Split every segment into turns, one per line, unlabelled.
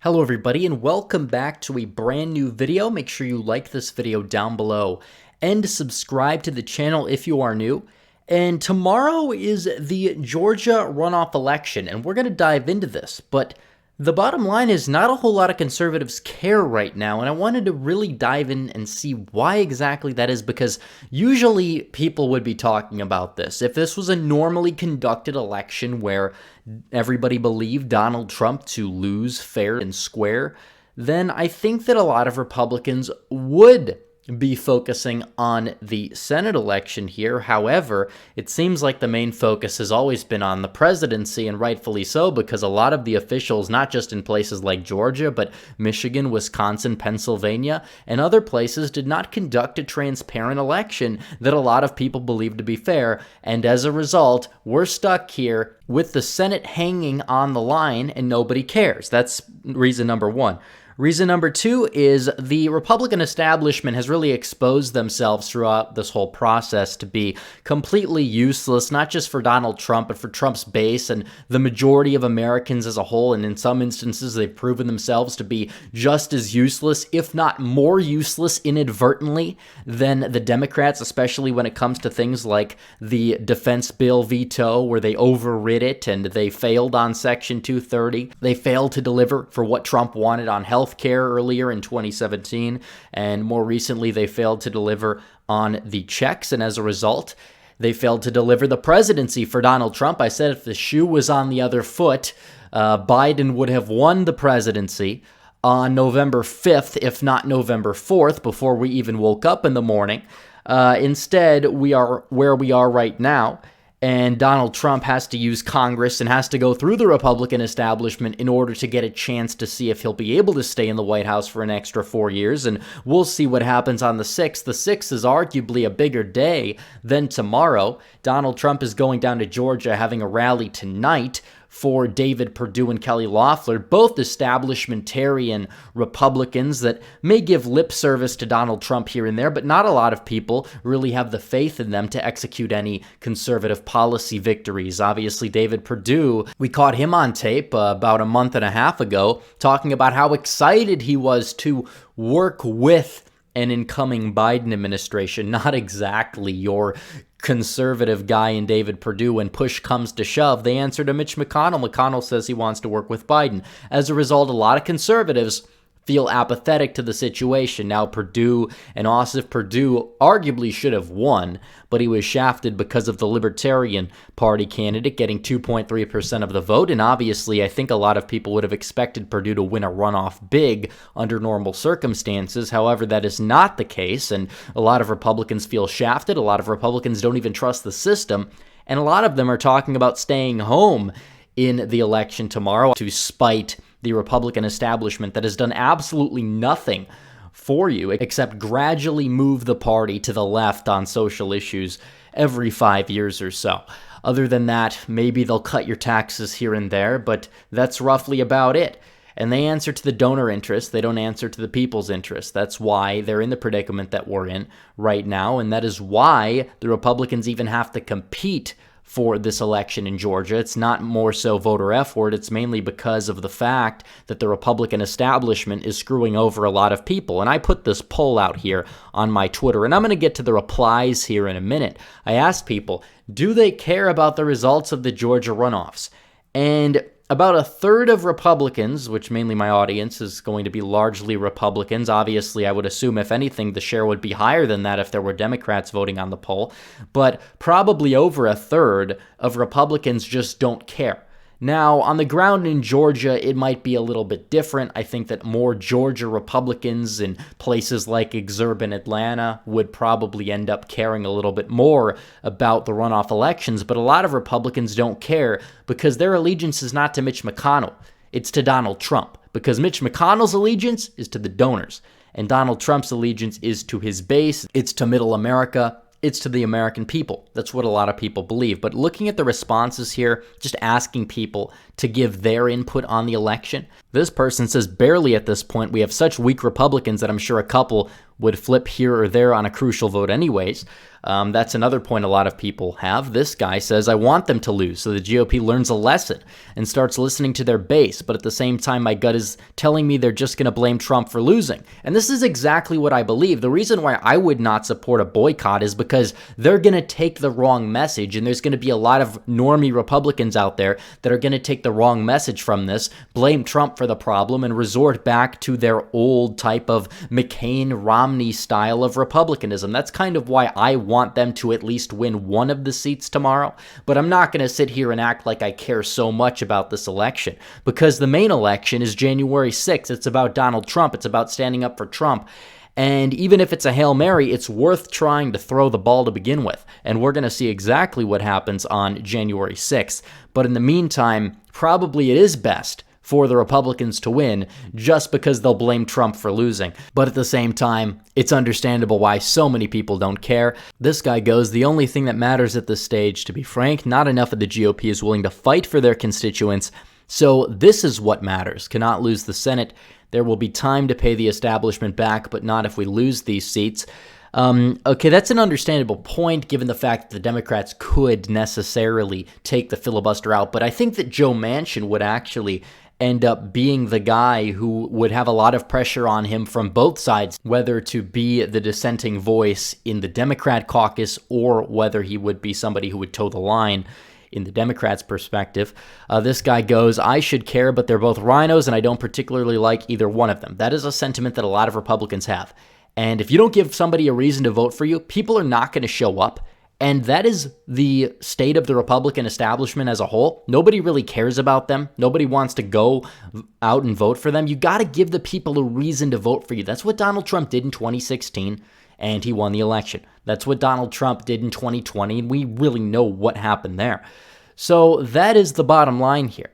Hello everybody and welcome back to a brand new video. Make sure you like this video down below and subscribe to the channel if you are new. And tomorrow is the Georgia runoff election and we're going to dive into this. But the bottom line is not a whole lot of conservatives care right now, and I wanted to really dive in and see why exactly that is, because usually people would be talking about this. If this was a normally conducted election where everybody believed Donald Trump to lose fair and square, then I think that a lot of Republicans would be focusing on the Senate election here. However, it seems like the main focus has always been on the presidency, and rightfully so, because a lot of the officials, not just in places like Georgia, but Michigan, Wisconsin, Pennsylvania, and other places, did not conduct a transparent election that a lot of people believe to be fair, and as a result, we're stuck here with the Senate hanging on the line and nobody cares. That's reason number one. Reason number two is the Republican establishment has really exposed themselves throughout this whole process to be completely useless, not just for Donald Trump, but for Trump's base and the majority of Americans as a whole. And in some instances, they've proven themselves to be just as useless, if not more useless inadvertently than the Democrats, especially when it comes to things like the defense bill veto, where they overrid it and they failed on Section 230. They failed to deliver for what Trump wanted on health care earlier in 2017, and more recently they failed to deliver on the checks, and as a result they failed to deliver the presidency for Donald Trump. I said if the shoe was on the other foot, Biden would have won the presidency on November 5th, if not November 4th, before we even woke up in the morning. Instead, we are where we are right now, and Donald Trump has to use Congress and has to go through the Republican establishment in order to get a chance to see if he'll be able to stay in the White House for an extra 4 years, and we'll see what happens on the 6th. The 6th is arguably a bigger day than tomorrow. Donald Trump is going down to Georgia, having a rally tonight for David Perdue and Kelly Loeffler, both establishmentarian Republicans that may give lip service to Donald Trump here and there, but not a lot of people really have the faith in them to execute any conservative policy victories. Obviously, David Perdue, we caught him on tape about a month and a half ago talking about how excited he was to work with an incoming Biden administration. Not exactly your conservative guy in David Perdue. When push comes to shove, they answer to Mitch McConnell. McConnell says he wants to work with Biden. As a result, a lot of conservatives feel apathetic to the situation. Now, Perdue and Ossoff Perdue arguably should have won, but he was shafted because of the Libertarian Party candidate getting 2.3% of the vote, and obviously I think a lot of people would have expected Perdue to win a runoff big under normal circumstances. However, that is not the case, and a lot of Republicans feel shafted. A lot of Republicans don't even trust the system, and a lot of them are talking about staying home in the election tomorrow to spite the Republican establishment that has done absolutely nothing for you except gradually move the party to the left on social issues every 5 years or so. Other than that, maybe they'll cut your taxes here and there, but that's roughly about it. And they answer to the donor interest. They don't answer to the people's interest. That's why they're in the predicament that we're in right now, and that is why the Republicans even have to compete for this election in Georgia. It's not more so voter effort. It's mainly because of the fact that the Republican establishment is screwing over a lot of people. And I put this poll out here on my Twitter, and I'm going to get to the replies here in a minute. I asked people, do they care about the results of the Georgia runoffs? And about a third of Republicans, which mainly my audience is going to be largely Republicans. Obviously, I would assume, if anything, the share would be higher than that if there were Democrats voting on the poll. But probably over a third of Republicans just don't care. Now, on the ground in Georgia, it might be a little bit different. I think that more Georgia Republicans in places like exurban Atlanta would probably end up caring a little bit more about the runoff elections, but a lot of Republicans don't care because their allegiance is not to Mitch McConnell. It's to Donald Trump, because Mitch McConnell's allegiance is to the donors, and Donald Trump's allegiance is to his base. It's to middle America. It's to the American people. That's what a lot of people believe. But looking at the responses here, just asking people to give their input on the election, this person says barely at this point. We have such weak Republicans that I'm sure a couple would flip here or there on a crucial vote anyways. That's another point a lot of people have. This guy says, I want them to lose, so the GOP learns a lesson and starts listening to their base. But at the same time, my gut is telling me they're just going to blame Trump for losing. And this is exactly what I believe. The reason why I would not support a boycott is because they're going to take the wrong message, and there's going to be a lot of normie Republicans out there that are going to take the wrong message from this, blame Trump for the problem, and resort back to their old type of McCain-Romney style of Republicanism. That's kind of why I want them to at least win one of the seats tomorrow, but I'm not going to sit here and act like I care so much about this election, because the main election is January 6th. It's about Donald Trump. It's about standing up for Trump. And even if it's a Hail Mary, it's worth trying to throw the ball to begin with. And we're going to see exactly what happens on January 6th. But in the meantime, probably it is best for the Republicans to win just because they'll blame Trump for losing. But at the same time, it's understandable why so many people don't care. This guy goes, the only thing that matters at this stage, to be frank, not enough of the GOP is willing to fight for their constituents. So this is what matters. Cannot lose the Senate. There will be time to pay the establishment back, but not if we lose these seats. Okay, that's an understandable point given the fact that the Democrats could necessarily take the filibuster out. But I think that Joe Manchin would actually end up being the guy who would have a lot of pressure on him from both sides, whether to be the dissenting voice in the Democrat caucus or whether he would be somebody who would toe the line in the Democrats' perspective. This guy goes, I should care, but they're both rhinos, and I don't particularly like either one of them. That is a sentiment that a lot of Republicans have. And if you don't give somebody a reason to vote for you, people are not going to show up. And that is the state of the Republican establishment as a whole. Nobody really cares about them. Nobody wants to go out and vote for them. You got to give the people a reason to vote for you. That's what Donald Trump did in 2016, and he won the election. That's what Donald Trump did in 2020, and we really know what happened there. So that is the bottom line here.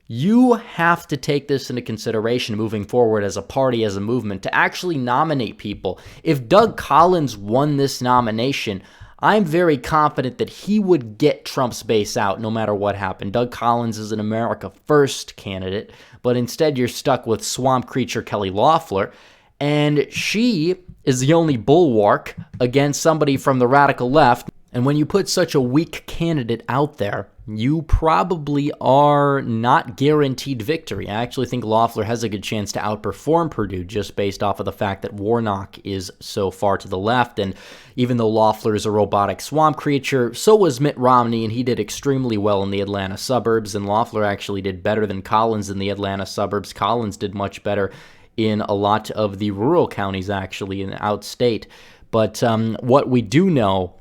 You have to take this into consideration moving forward as a party, as a movement, to actually nominate people. If Doug Collins won this nomination, I'm very confident that he would get Trump's base out no matter what happened. Doug Collins is an America First candidate, but instead you're stuck with swamp creature Kelly Loeffler, and she is the only bulwark against somebody from the radical left. And when you put such a weak candidate out there, you probably are not guaranteed victory. I actually think Loeffler has a good chance to outperform Perdue just based off of the fact that Warnock is so far to the left. And even though Loeffler is a robotic swamp creature, so was Mitt Romney, and he did extremely well in the Atlanta suburbs. And Loeffler actually did better than Collins in the Atlanta suburbs. Collins did much better in a lot of the rural counties, actually, in outstate. But what we do know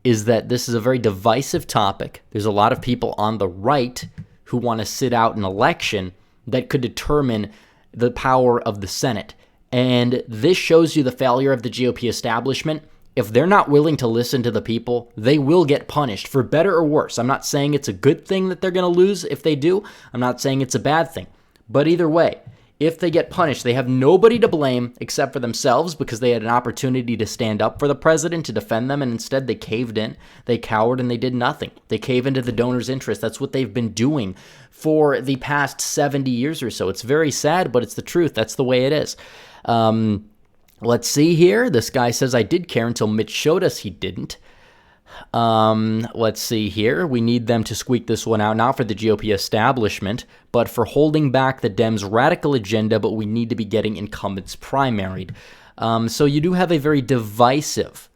is that this is a very divisive topic. There's a lot of people on the right who want to sit out an election that could determine the power of the Senate. And this shows you the failure of the GOP establishment. If they're not willing to listen to the people, they will get punished, for better or worse. I'm not saying it's a good thing that they're going to lose if they do. I'm not saying it's a bad thing. But either way, if they get punished, they have nobody to blame except for themselves, because they had an opportunity to stand up for the president, to defend them, and instead they caved in, they cowered, and they did nothing. They cave into the donor's interest. That's what they've been doing for the past 70 years or so. It's very sad, but it's the truth. That's the way it is. Let's see here. This guy says, I did care until Mitch showed us he didn't. Let's see here. We need them to squeak this one out, not for the GOP establishment, but for holding back the Dems' radical agenda, but we need to be getting incumbents primaried. So you do have a very divisive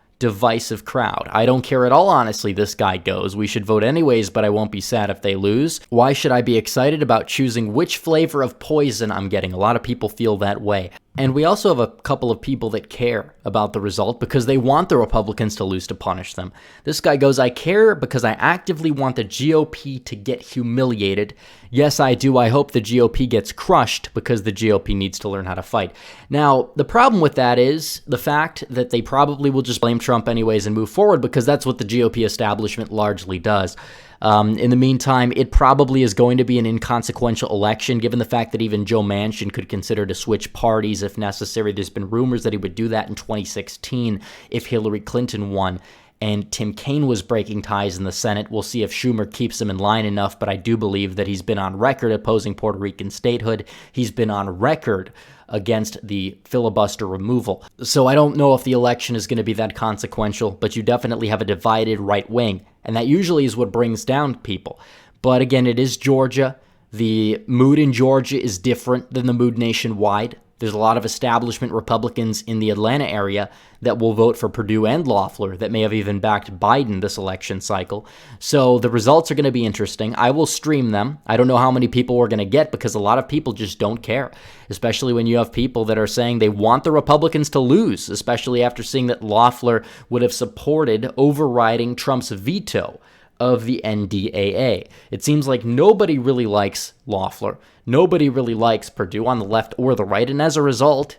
crowd. I don't care at all, honestly, this guy goes. We should vote anyways, but I won't be sad if they lose. Why should I be excited about choosing which flavor of poison I'm getting? A lot of people feel that way. And we also have a couple of people that care about the result because they want the Republicans to lose to punish them. This guy goes, I care because I actively want the GOP to get humiliated. Yes, I do. I hope the GOP gets crushed because the GOP needs to learn how to fight. Now, the problem with that is the fact that they probably will just blame Trump anyways and move forward, because that's what the GOP establishment largely does. In the meantime, it probably is going to be an inconsequential election, given the fact that even Joe Manchin could consider to switch parties if necessary. There's been rumors that he would do that in 2016 if Hillary Clinton won. and Tim Kaine was breaking ties in the Senate. We'll see if Schumer keeps him in line enough, but I do believe that he's been on record opposing Puerto Rican statehood. He's been on record against the filibuster removal. So I don't know if the election is going to be that consequential, but you definitely have a divided right wing, and that usually is what brings down people. But again, it is Georgia. The mood in Georgia is different than the mood nationwide. There's a lot of establishment Republicans in the Atlanta area that will vote for Perdue and Loeffler that may have even backed Biden this election cycle. So the results are going to be interesting. I will stream them. I don't know how many people we're going to get because a lot of people just don't care, especially when you have people that are saying they want the Republicans to lose, especially after seeing that Loeffler would have supported overriding Trump's veto of the NDAA. It seems like nobody really likes Loeffler. Nobody really likes Perdue on the left or the right, and as a result,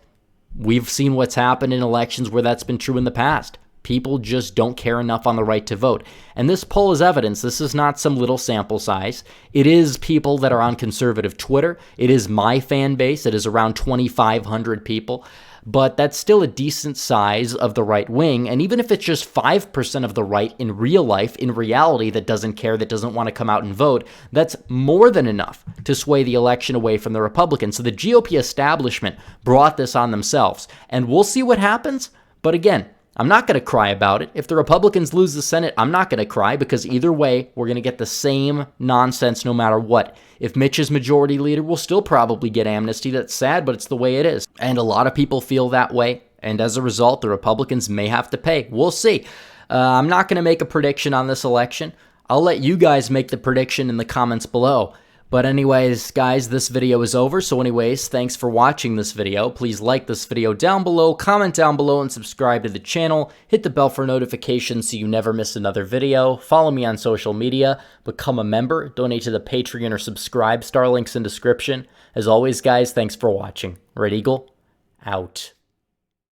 we've seen what's happened in elections where that's been true in the past. People just don't care enough on the right to vote. And this poll is evidence. This is not some little sample size. It is people that are on conservative Twitter. It is my fan base. It is around 2,500 people. But that's still a decent size of the right wing. And even if it's just 5% of the right in real life, in reality, that doesn't care, that doesn't want to come out and vote, that's more than enough to sway the election away from the Republicans. So the GOP establishment brought this on themselves. And we'll see what happens. But again, I'm not going to cry about it. If the Republicans lose the Senate, I'm not going to cry because either way, we're going to get the same nonsense no matter what. If Mitch is majority leader, we'll still probably get amnesty. That's sad, but it's the way it is. And a lot of people feel that way. And as a result, the Republicans may have to pay. We'll see. I'm not going to make a prediction on this election. I'll let you guys make the prediction in the comments below. But anyways, guys, this video is over. So anyways, thanks for watching this video. Please like this video down below, comment down below, and subscribe to the channel. Hit the bell for notifications so you never miss another video. Follow me on social media. Become a member. Donate to the Patreon or subscribe. Star links in description. As always, guys, thanks for watching. Red Eagle, out.